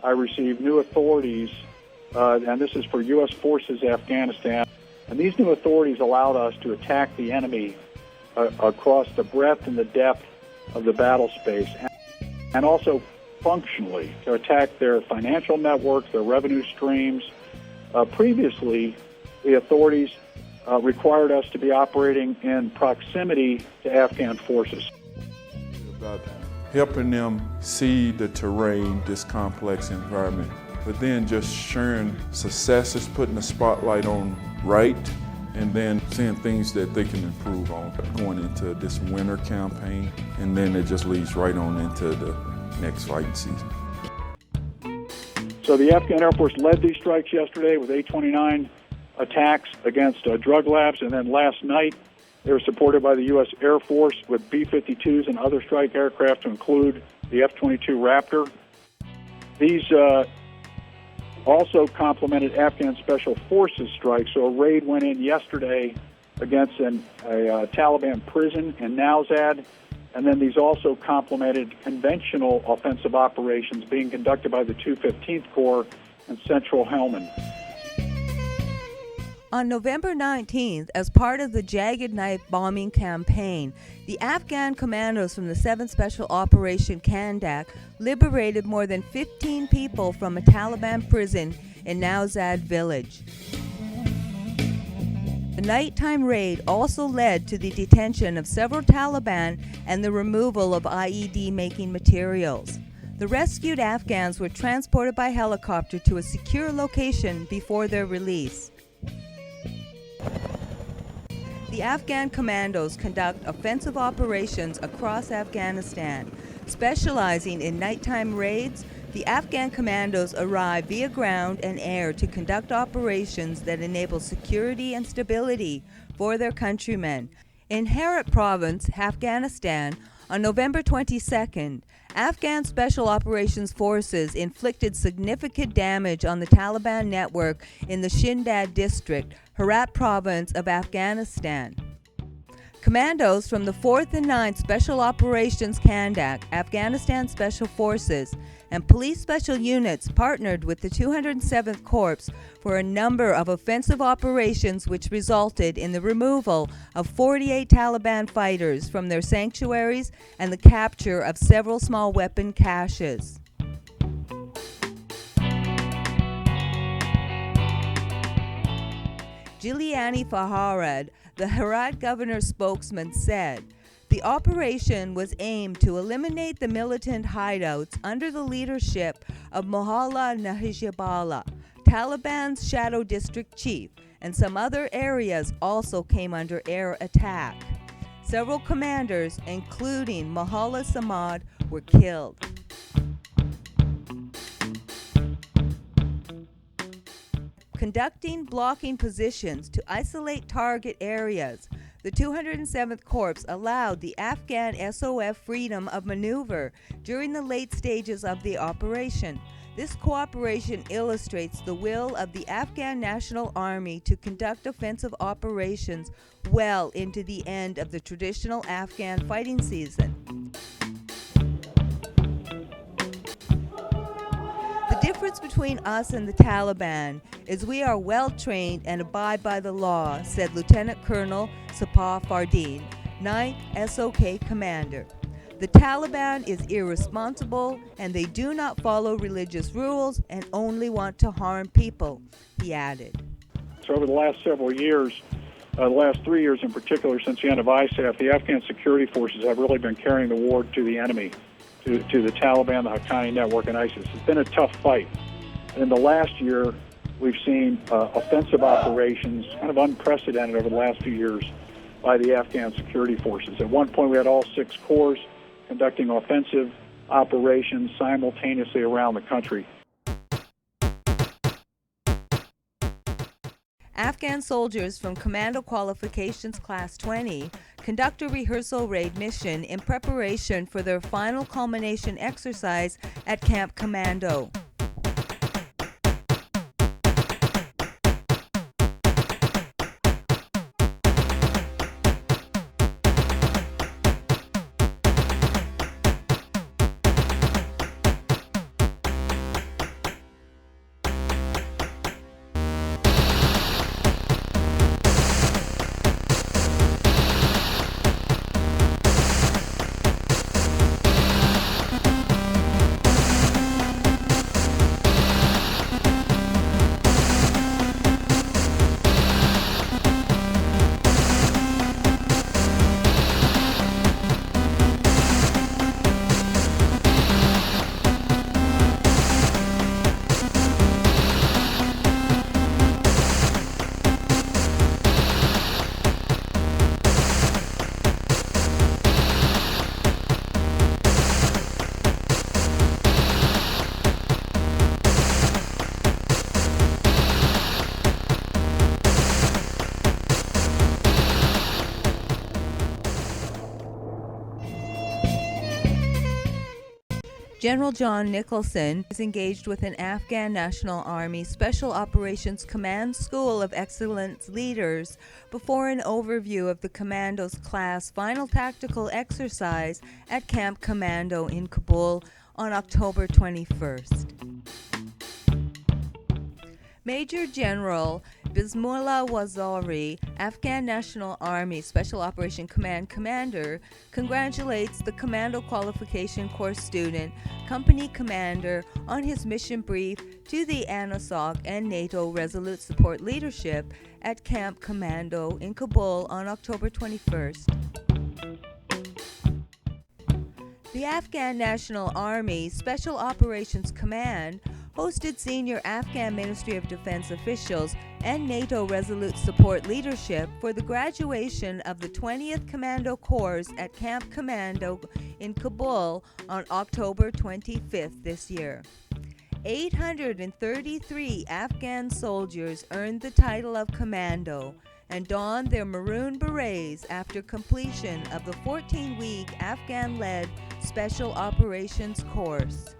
I received new authorities, and this is for U.S. forces Afghanistan. And these new authorities allowed us to attack the enemy across the breadth and the depth of the battle space, and also functionally to attack their financial networks, their revenue streams. Previously, the authorities required us to be operating in proximity to Afghan forces. About helping them see the terrain, this complex environment, but then just sharing successes, putting the spotlight on right, and then seeing things that they can improve on. Going into this winter campaign, and then it just leads right on into the next fighting season. So the Afghan Air Force led these strikes yesterday with A-29 attacks against drug labs, and then last night they were supported by the U.S. Air Force with B-52s and other strike aircraft to include the F-22 Raptor. These also complemented Afghan Special Forces strikes. So a raid went in yesterday against a Taliban prison in Nowzad, and then these also complemented conventional offensive operations being conducted by the 215th Corps in central Helmand. On November 19th, as part of the Jagged Knife bombing campaign, the Afghan commandos from the 7th Special Operation Kandak liberated more than 15 people from a Taliban prison in Nowzad village. The nighttime raid also led to the detention of several Taliban and the removal of IED-making materials. The rescued Afghans were transported by helicopter to a secure location before their release. The Afghan Commandos conduct offensive operations across Afghanistan. Specializing in nighttime raids, the Afghan Commandos arrive via ground and air to conduct operations that enable security and stability for their countrymen. In Herat Province, Afghanistan, on November 22nd, Afghan Special Operations Forces inflicted significant damage on the Taliban network in the Shindad district, Herat Province of Afghanistan. Commandos from the 4th and 9th Special Operations Kandak, Afghanistan Special Forces, and police special units partnered with the 207th Corps for a number of offensive operations which resulted in the removal of 48 Taliban fighters from their sanctuaries and the capture of several small weapon caches. Giuliani Faharad, the Herat governor's spokesman, said, "The operation was aimed to eliminate the militant hideouts under the leadership of Mullah Najibullah, Taliban's shadow district chief, and some other areas also came under air attack. Several commanders, including Mullah Samad, were killed." Conducting blocking positions to isolate target areas, the 207th Corps allowed the Afghan SOF freedom of maneuver during the late stages of the operation. This cooperation illustrates the will of the Afghan National Army to conduct offensive operations well into the end of the traditional Afghan fighting season. The difference between us and the Taliban is we are well trained and abide by the law, said Lieutenant Colonel Sapah Fardeen, 9th SOK Commander. The Taliban is irresponsible and they do not follow religious rules and only want to harm people, he added. So over the last several years, the last 3 years in particular, since the end of ISAF, the Afghan security forces have really been carrying the war to the enemy, to the Taliban, the Haqqani network, and ISIS. It's been a tough fight. In the last year, we've seen offensive operations, kind of unprecedented over the last few years, by the Afghan security forces. At one point, we had all 6 corps conducting offensive operations simultaneously around the country. Afghan soldiers from Commando Qualifications Class 20 conduct a rehearsal raid mission in preparation for their final culmination exercise at Camp Commando. General John Nicholson is engaged with an Afghan National Army Special Operations Command School of Excellence leaders before an overview of the Commandos class final tactical exercise at Camp Commando in Kabul on October 21st. Major General Bismellah Waziri, Afghan National Army Special Operation Command Commander, congratulates the Commando Qualification Course student, Company Commander, on his mission brief to the ANASOC and NATO Resolute Support leadership at Camp Commando in Kabul on October 21st. The Afghan National Army Special Operations Command hosted senior Afghan Ministry of Defense officials and NATO Resolute Support leadership for the graduation of the 20th Commando Corps at Camp Commando in Kabul on October 25th this year. 833 Afghan soldiers earned the title of Commando and donned their maroon berets after completion of the 14-week Afghan-led Special Operations course.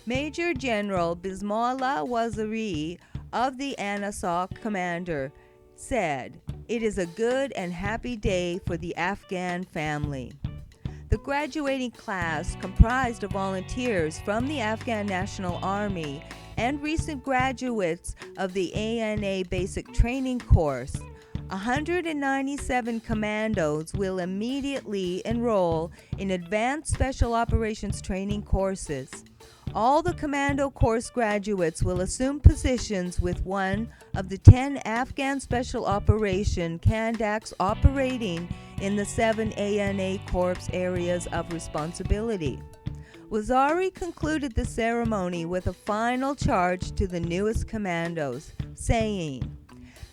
Major General Bismellah Waziri of the ANASOC commander said, "It is a good and happy day for the Afghan family." The graduating class comprised of volunteers from the Afghan National Army and recent graduates of the ANA Basic Training Course. 197 commandos will immediately enroll in Advanced Special Operations Training courses. All the Commando course graduates will assume positions with one of the 10 Afghan Special Operation Kandaks operating in the 7 ANA Corps areas of responsibility. Waziri concluded the ceremony with a final charge to the newest commandos, saying,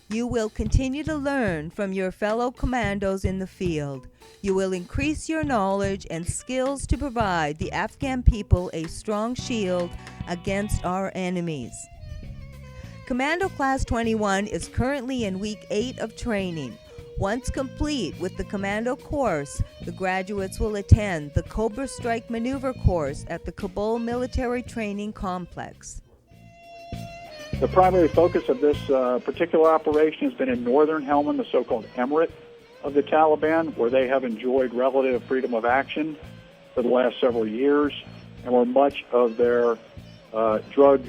"You will continue to learn from your fellow commandos in the field. You will increase your knowledge and skills to provide the Afghan people a strong shield against our enemies." Commando Class 21 is currently in week 8 of training. Once complete with the Commando course, the graduates will attend the Cobra Strike Maneuver course at the Kabul Military Training Complex. The primary focus of this particular operation has been in northern Helmand, the so-called emirate of the Taliban, where they have enjoyed relative freedom of action for the last several years, and where much of their drug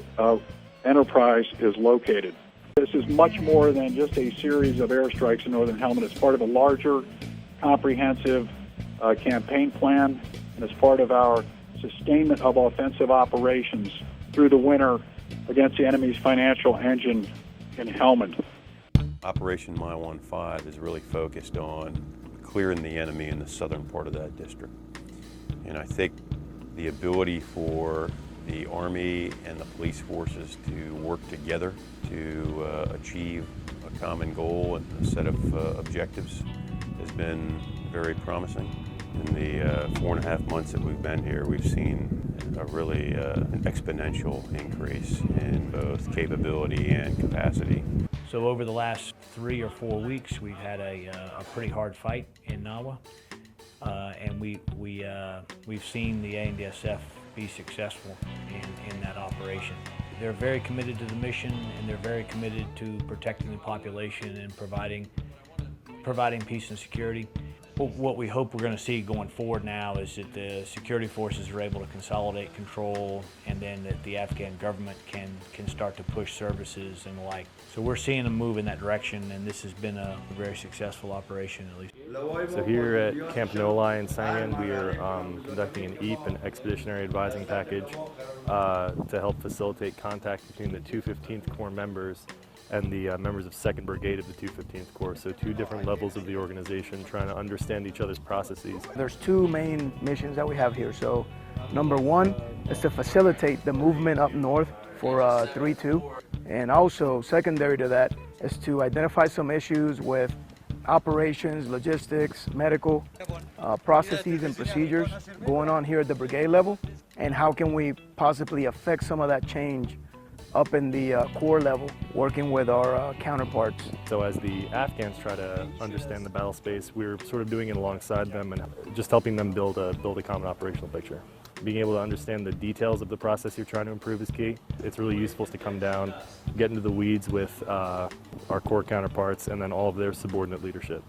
enterprise is located. This is much more than just a series of airstrikes in northern Helmand. It's part of a larger, comprehensive campaign plan, and it's part of our sustainment of offensive operations through the winter against the enemy's financial engine in Helmand. Operation Mile 15 is really focused on clearing the enemy in the southern part of that district. And I think the ability for the Army and the police forces to work together to achieve a common goal and a set of objectives has been very promising. In the 4.5 months that we've been here, we've seen a really an exponential increase in both capability and capacity. So over the last 3 or 4 weeks, we've had a pretty hard fight in Nawa, and we've seen the ANDSF be successful in that operation. They're very committed to the mission, and they're very committed to protecting the population and providing peace and security. What we hope we're going to see going forward now is that the security forces are able to consolidate control, and then that the Afghan government can start to push services and the like. So we're seeing them move in that direction, and this has been a very successful operation, at least. So here at Camp Nolai in Sangin, we are conducting an EAP, an Expeditionary Advising Package, to help facilitate contact between the 215th Corps members and the members of 2nd Brigade of the 215th Corps. So 2 different levels of the organization trying to understand each other's processes. There's 2 main missions that we have here. So number 1 is to facilitate the movement up north for 3-2. And also secondary to that is to identify some issues with operations, logistics, medical processes and procedures going on here at the brigade level, and how can we possibly affect some of that change up in the corps level, working with our counterparts. So as the Afghans try to understand the battle space, we're sort of doing it alongside them and just helping them build a common operational picture. Being able to understand the details of the process you're trying to improve is key. It's really useful to come down, get into the weeds with our corps counterparts and then all of their subordinate leadership.